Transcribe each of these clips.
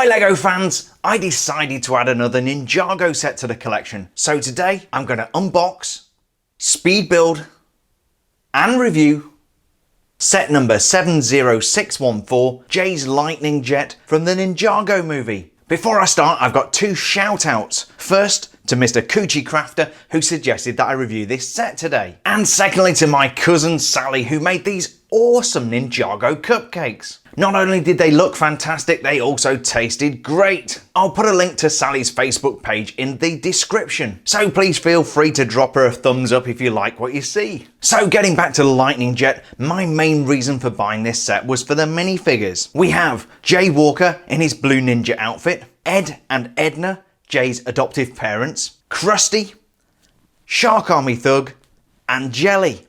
Hi LEGO fans! I decided to add another Ninjago set to the collection. So today I'm going to unbox, speed build and review set number 70614, Jay's lightning jet from the Ninjago movie. Before I start, I've got two shout outs. First, to Mr. Coochie Crafter, who suggested that I review this set today. And secondly to my cousin Sally, who made these awesome Ninjago cupcakes. Not only did they look fantastic, they also tasted great. I'll put a link to Sally's Facebook page in the description, so please feel free to drop her a thumbs up if you like what you see. So getting back to the lightning jet, my main reason for buying this set was for the minifigures. We have Jay Walker in his blue ninja outfit, Ed and Edna, Jay's adoptive parents, Crusty, Shark Army Thug, and Jelly.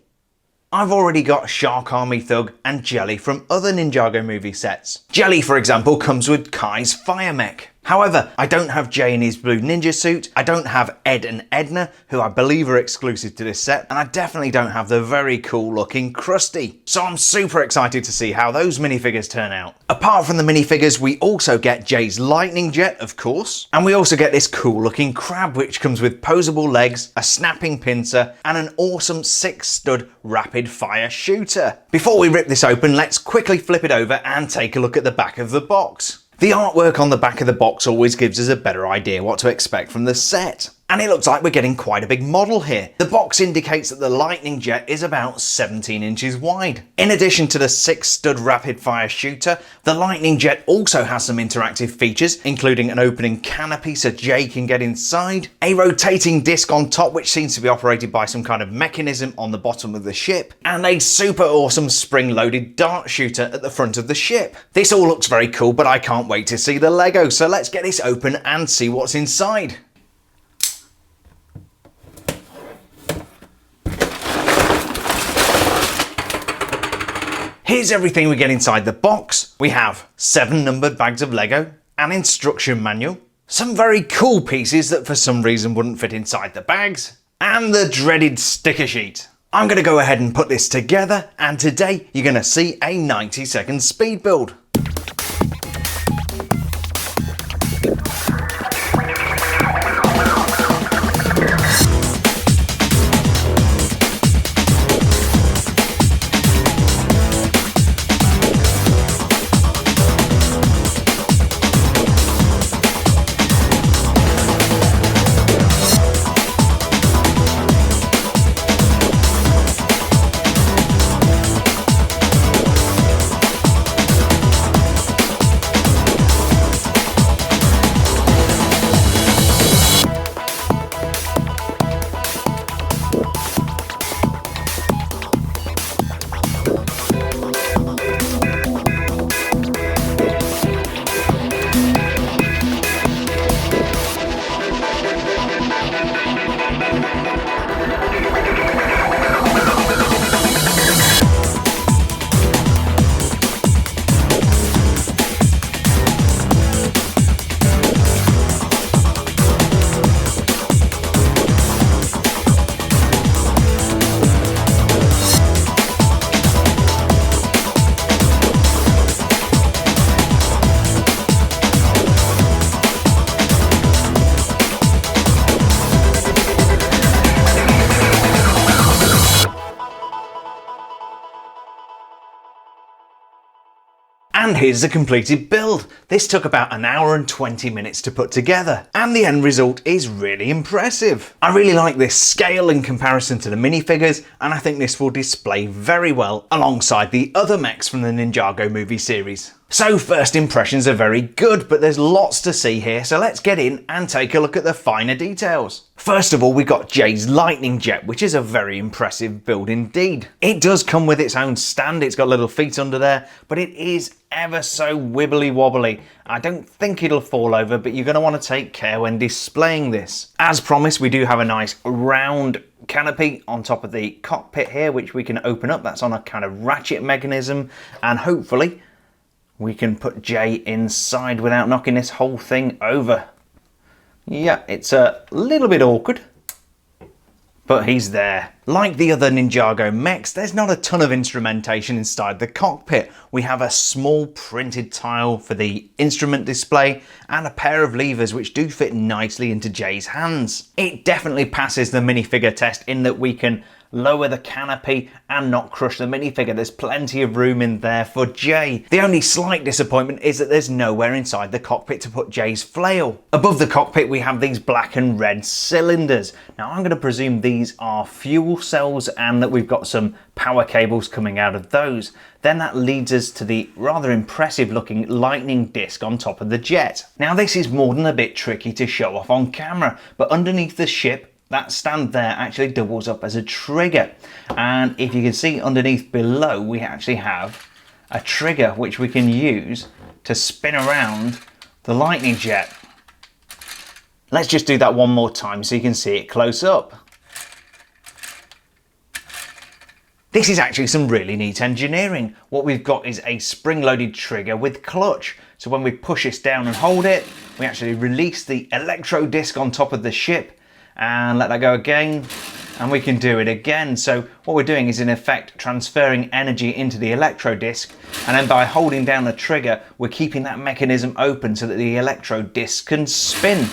I've already got Shark Army Thug and Jelly from other Ninjago movie sets. Jelly, for example, comes with Kai's fire mech. However, I don't have Jay in his blue ninja suit, I don't have Ed and Edna, who I believe are exclusive to this set, and I definitely don't have the very cool looking Crusty. So I'm super excited to see how those minifigures turn out. Apart from the minifigures, we also get Jay's lightning jet, of course, and we also get this cool looking crab, which comes with posable legs, a snapping pincer, and an awesome 6-stud rapid fire shooter. Before we rip this open, let's quickly flip it over and take a look at the back of the box. The artwork on the back of the box always gives us a better idea what to expect from the set. And it looks like we're getting quite a big model here. The box indicates that the lightning jet is about 17 inches wide. In addition to the 6-stud rapid fire shooter, the lightning jet also has some interactive features, including an opening canopy so Jay can get inside, a rotating disc on top which seems to be operated by some kind of mechanism on the bottom of the ship, and a super awesome spring-loaded dart shooter at the front of the ship. This all looks very cool, but I can't wait to see the Lego, so let's get this open and see what's inside. Here's everything we get inside the box. We have 7 numbered bags of Lego, an instruction manual, some very cool pieces that for some reason wouldn't fit inside the bags, and the dreaded sticker sheet. I'm going to go ahead and put this together, and today you're going to see a 90-second speed build. And here's the completed build. This took about an hour and 20 minutes to put together, and the end result is really impressive. I really like this scale in comparison to the minifigures, and I think this will display very well alongside the other mechs from the Ninjago movie series. So first impressions are very good, but there's lots to see here, so let's get in and take a look at the finer details. First of all, we got Jay's lightning jet, which is a very impressive build indeed. It does come with its own stand, it's got little feet under there, but it is ever so wibbly wobbly. I don't think it'll fall over, but you're going to want to take care when displaying this. As promised, we do have a nice round canopy on top of the cockpit here, which we can open up. That's on a kind of ratchet mechanism, and hopefully we can put Jay inside without knocking this whole thing over. Yeah, it's a little bit awkward, but he's there. Like the other Ninjago mechs, there's not a ton of instrumentation inside the cockpit. We have a small printed tile for the instrument display and a pair of levers which do fit nicely into Jay's hands. It definitely passes the minifigure test in that we can lower the canopy and not crush the minifigure. There's plenty of room in there for Jay. The only slight disappointment is that there's nowhere inside the cockpit to put Jay's flail. Above the cockpit we have these black and red cylinders. Now I'm going to presume these are fuel cells and that we've got some power cables coming out of those. Then that leads us to the rather impressive looking lightning disc on top of the jet. Now this is more than a bit tricky to show off on camera, but underneath the ship that stand there actually doubles up as a trigger. And if you can see underneath below, we actually have a trigger which we can use to spin around the lightning jet. Let's just do that one more time so you can see it close up. This is actually some really neat engineering. What we've got is a spring-loaded trigger with clutch. So when we push this down and hold it, we actually release the electro-disc on top of the ship and let that go again, and we can do it again. So what we're doing is in effect transferring energy into the electro-disc, and then by holding down the trigger we're keeping that mechanism open so that the electro-disc can spin.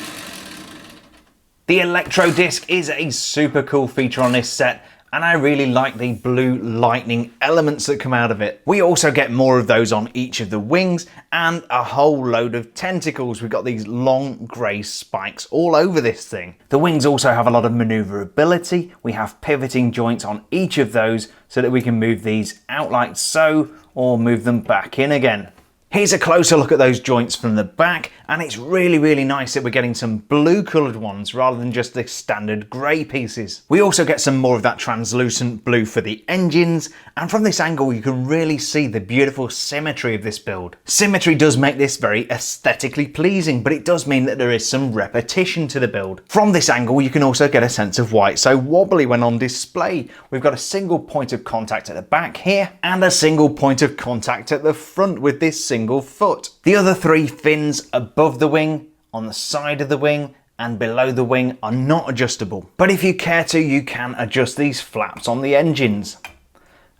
The electro-disc is a super cool feature on this set, and I really like the blue lightning elements that come out of it. We also get more of those on each of the wings and a whole load of tentacles. We've got these long grey spikes all over this thing. The wings also have a lot of maneuverability. We have pivoting joints on each of those so that we can move these out like so or move them back in again. Here's a closer look at those joints from the back, and it's really nice that we're getting some blue coloured ones rather than just the standard grey pieces. We also get some more of that translucent blue for the engines, and from this angle you can really see the beautiful symmetry of this build. Symmetry does make this very aesthetically pleasing, but it does mean that there is some repetition to the build. From this angle you can also get a sense of why it's so wobbly when on display. We've got a single point of contact at the back here, and a single point of contact at the front with this single foot. The other three fins above the wing, on the side of the wing and below the wing are not adjustable. But if you care to, you can adjust these flaps on the engines.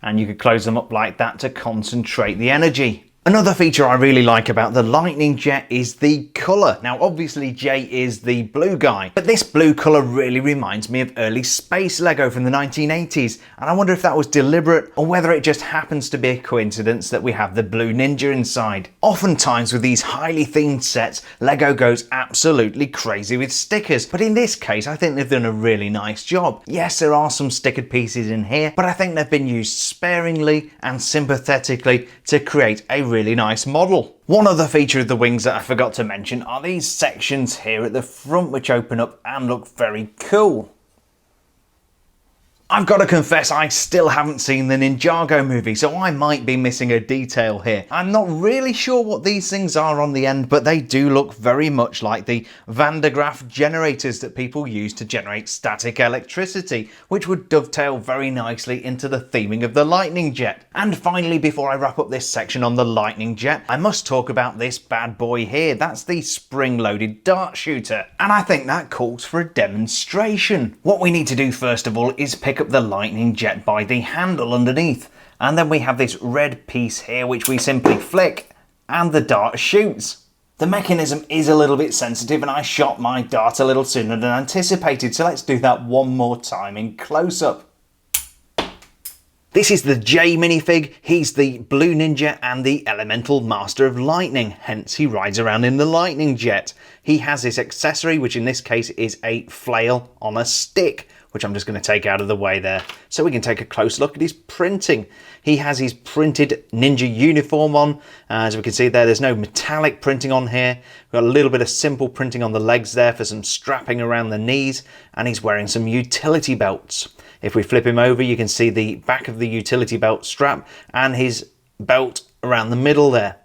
And you could close them up like that to concentrate the energy. Another feature I really like about the lightning jet is the colour. Now obviously Jay is the blue guy, but this blue colour really reminds me of early space LEGO from the 1980s, and I wonder if that was deliberate or whether it just happens to be a coincidence that we have the blue ninja inside. Oftentimes with these highly themed sets, LEGO goes absolutely crazy with stickers, but in this case I think they've done a really nice job. Yes, there are some stickered pieces in here, but I think they've been used sparingly and sympathetically to create a really nice model. One other feature of the wings that I forgot to mention are these sections here at the front which open up and look very cool. I've got to confess I still haven't seen the Ninjago movie, so I might be missing a detail here. I'm not really sure what these things are on the end, but they do look very much like the Van de Graaff generators that people use to generate static electricity, which would dovetail very nicely into the theming of the lightning jet. And finally, before I wrap up this section on the lightning jet, I must talk about this bad boy here. That's the spring-loaded dart shooter, and I think that calls for a demonstration. What we need to do first of all is pick up the lightning jet by the handle underneath, and then we have this red piece here which we simply flick and the dart shoots. The mechanism is a little bit sensitive and I shot my dart a little sooner than anticipated, so let's do that one more time in close-up. This is the Jay minifig. He's the blue ninja and the elemental master of lightning, hence he rides around in the lightning jet. He has this accessory, which in this case is a flail on a stick, which I'm just going to take out of the way there so we can take a close look at his printing. He has his printed ninja uniform on. As we can see there's no metallic printing on here. We've got a little bit of simple printing on the legs there for some strapping around the knees, and he's wearing some utility belts. If we flip him over, you can see the back of the utility belt strap and his belt around the middle there.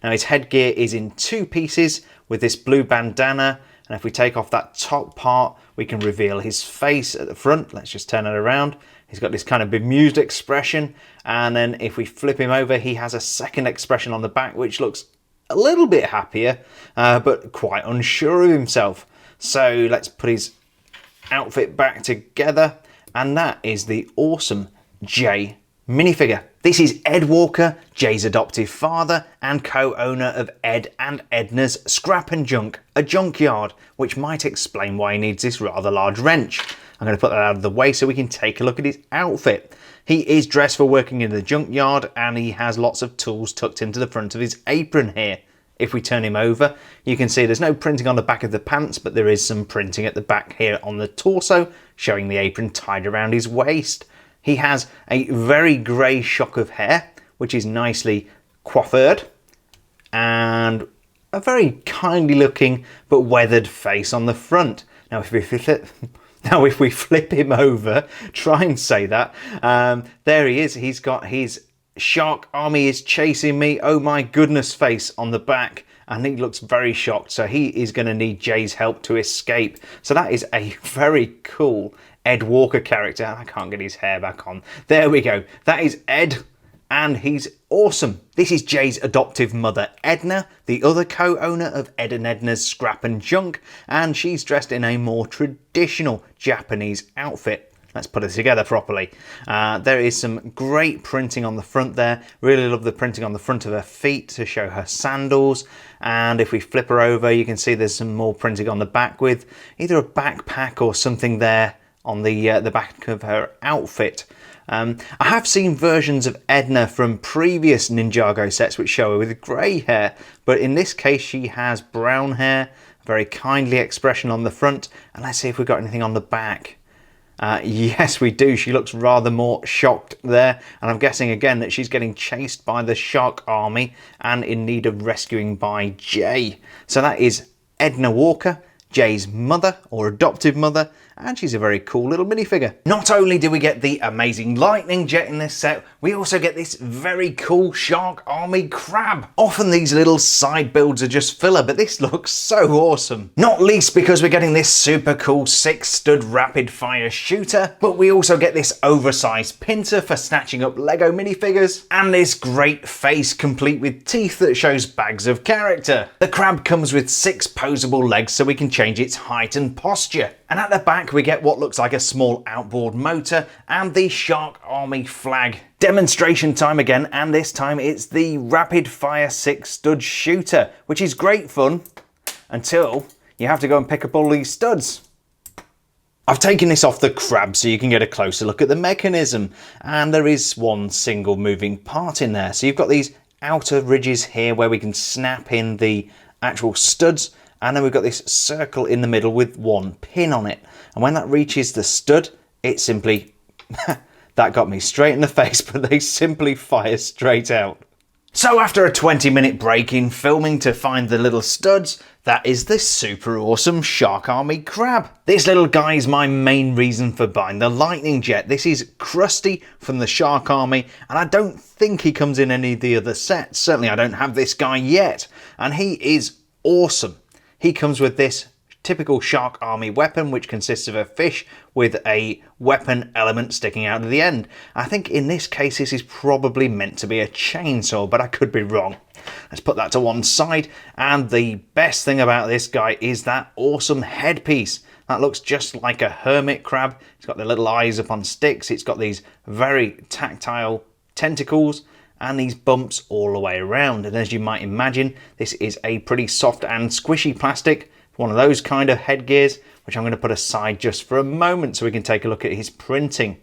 Now his headgear is in two pieces with this blue bandana, and if we take off that top part, we can reveal his face at the front. Let's just turn it around. He's got this kind of bemused expression, and then if we flip him over, he has a second expression on the back which looks a little bit happier, but quite unsure of himself. So let's put his outfit back together, and that is the awesome Jay minifigure. This is Ed Walker, Jay's adoptive father and co-owner of Ed and Edna's Scrap and Junk, a junkyard, which might explain why he needs this rather large wrench. I'm going to put that out of the way so we can take a look at his outfit. He is dressed for working in the junkyard and he has lots of tools tucked into the front of his apron here. If we turn him over, you can see there's no printing on the back of the pants, but there is some printing at the back here on the torso, showing the apron tied around his waist. He has a very grey shock of hair, which is nicely coiffured, and a very kindly looking but weathered face on the front. Now if we flip him over, try and say that, there he is. He's got his "Shark Army is chasing me, oh my goodness" face on the back, and he looks very shocked, so he is going to need Jay's help to escape. So that is a very cool Ed Walker character. I can't get his hair back on. There we go. That is Ed, and he's awesome. This is Jay's adoptive mother, Edna, the other co-owner of Ed and Edna's Scrap and Junk, and she's dressed in a more traditional Japanese outfit. Let's put it together properly. There is some great printing on the front there. Really love the printing on the front of her feet to show her sandals. And if we flip her over, you can see there's some more printing on the back with either a backpack or something there on the back of her outfit. I have seen versions of Edna from previous Ninjago sets which show her with grey hair, but in this case she has brown hair, a very kindly expression on the front, and let's see if we've got anything on the back. Yes, we do. She looks rather more shocked there, and I'm guessing again that she's getting chased by the Shark Army and in need of rescuing by Jay. So that is Edna Walker, Jay's mother or adoptive mother, and she's a very cool little minifigure. Not only do we get the amazing lightning jet in this set, we also get this very cool Shark Army crab. Often these little side builds are just filler, but this looks so awesome. Not least because we're getting this super cool 6-stud rapid fire shooter, but we also get this oversized pincer for snatching up LEGO minifigures, and this great face complete with teeth that shows bags of character. The crab comes with 6 posable legs so we can change its height and posture. And at the back we get what looks like a small outboard motor and the Shark Army flag. Demonstration time again, and this time it's the rapid fire 6-stud shooter, which is great fun until you have to go and pick up all these studs. I've taken this off the crab so you can get a closer look at the mechanism, and there is one single moving part in there. So you've got these outer ridges here where we can snap in the actual studs, and then we've got this circle in the middle with one pin on it. And when that reaches the stud, it simply, that got me straight in the face, but they simply fire straight out. So after a 20-minute break in filming to find the little studs, that is the super awesome Shark Army crab. This little guy is my main reason for buying the lightning jet. This is Crusty from the Shark Army, and I don't think he comes in any of the other sets. Certainly I don't have this guy yet, and he is awesome. He comes with this typical Shark Army weapon, which consists of a fish with a weapon element sticking out of the end. I think in this case this is probably meant to be a chainsaw, but I could be wrong. Let's put that to one side, and the best thing about this guy is that awesome headpiece. That looks just like a hermit crab. It's got the little eyes up on sticks, it's got these very tactile tentacles, and these bumps all the way around. And as you might imagine, this is a pretty soft and squishy plastic, one of those kind of headgears, which I'm going to put aside just for a moment so we can take a look at his printing.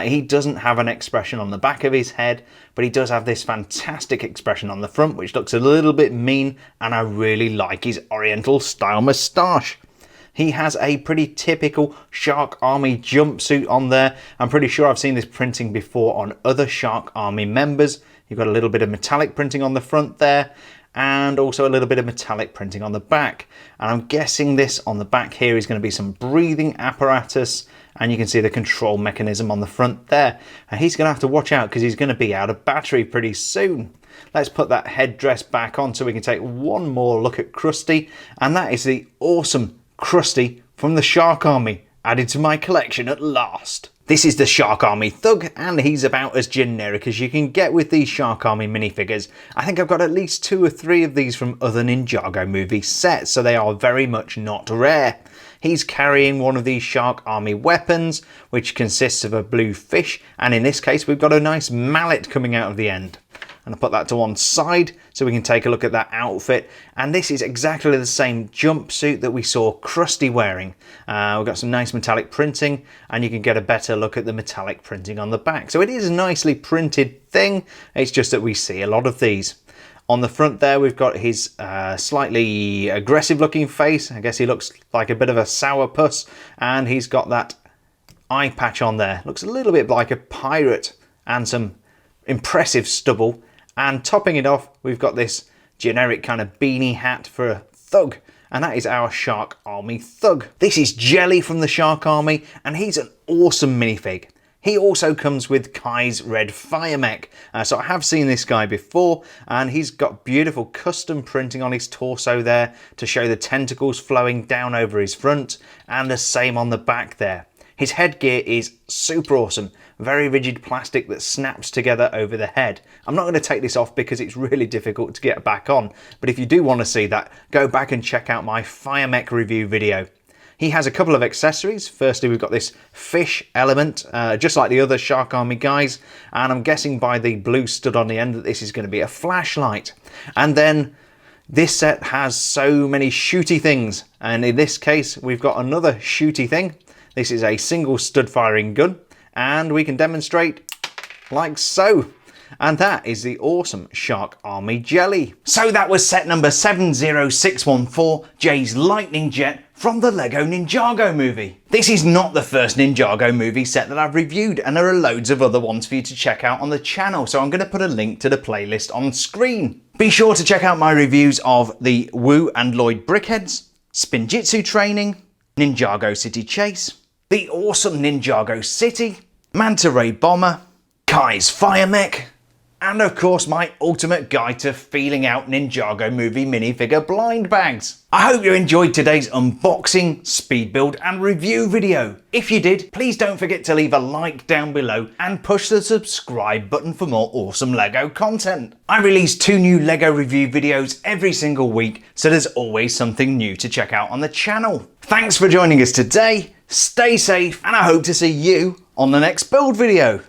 He doesn't have an expression on the back of his head, but he does have this fantastic expression on the front, which looks a little bit mean, and I really like his oriental style moustache. He has a pretty typical Shark Army jumpsuit on there. I'm pretty sure I've seen this printing before on other Shark Army members. You've got a little bit of metallic printing on the front there, and also a little bit of metallic printing on the back. And I'm guessing this on the back here is going to be some breathing apparatus, and you can see the control mechanism on the front there. And he's going to have to watch out because he's going to be out of battery pretty soon. Let's put that headdress back on so we can take one more look at Crusty, and that is the awesome Crusty from the Shark Army, added to my collection at last. This is the Shark Army Thug, and he's about as generic as you can get with these Shark Army minifigures. I think I've got at least 2 or 3 of these from other Ninjago movie sets, so they are very much not rare. He's carrying one of these Shark Army weapons, which consists of a blue fish, and in this case we've got a nice mallet coming out of the end. And I'll put that to one side so we can take a look at that outfit. And this is exactly the same jumpsuit that we saw Crusty wearing. We've got some nice metallic printing, and you can get a better look at the metallic printing on the back. So it is a nicely printed thing. It's just that we see a lot of these. On the front there, we've got his slightly aggressive looking face. I guess he looks like a bit of a sourpuss, and he's got that eye patch on there. Looks a little bit like a pirate, and some impressive stubble. And topping it off, we've got this generic kind of beanie hat for a thug, and that is our Shark Army thug. This is Jelly from the Shark Army, and he's an awesome minifig. He also comes with Kai's red fire mech. So I have seen this guy before, and he's got beautiful custom printing on his torso there to show the tentacles flowing down over his front, and the same on the back there. His headgear is super awesome. Very rigid plastic that snaps together over the head. I'm not going to take this off because it's really difficult to get back on, but if you do want to see that, go back and check out my fire mech review video. He has a couple of accessories. Firstly, we've got this fish element, just like the other Shark Army guys, and I'm guessing by the blue stud on the end that this is going to be a flashlight. And then this set has so many shooty things, and in this case we've got another shooty thing. This is a single stud firing gun, and we can demonstrate like so. And that is the awesome Shark Army Jelly. So that was set number 70614, Jay's Lightning Jet from the LEGO Ninjago movie. This is not the first Ninjago movie set that I've reviewed, and there are loads of other ones for you to check out on the channel, so I'm going to put a link to the playlist on screen. Be sure to check out my reviews of the Wu and Lloyd Brickheads, Spinjitzu Training, Ninjago City Chase, the awesome Ninjago City, Manta Ray Bomber, Kai's Fire Mech, and of course my ultimate guide to feeling out Ninjago movie minifigure blind bags. I hope you enjoyed today's unboxing, speed build and review video. If you did, please don't forget to leave a like down below and push the subscribe button for more awesome LEGO content. I release 2 new LEGO review videos every single week, so there's always something new to check out on the channel. Thanks for joining us today, stay safe, and I hope to see you on the next build video.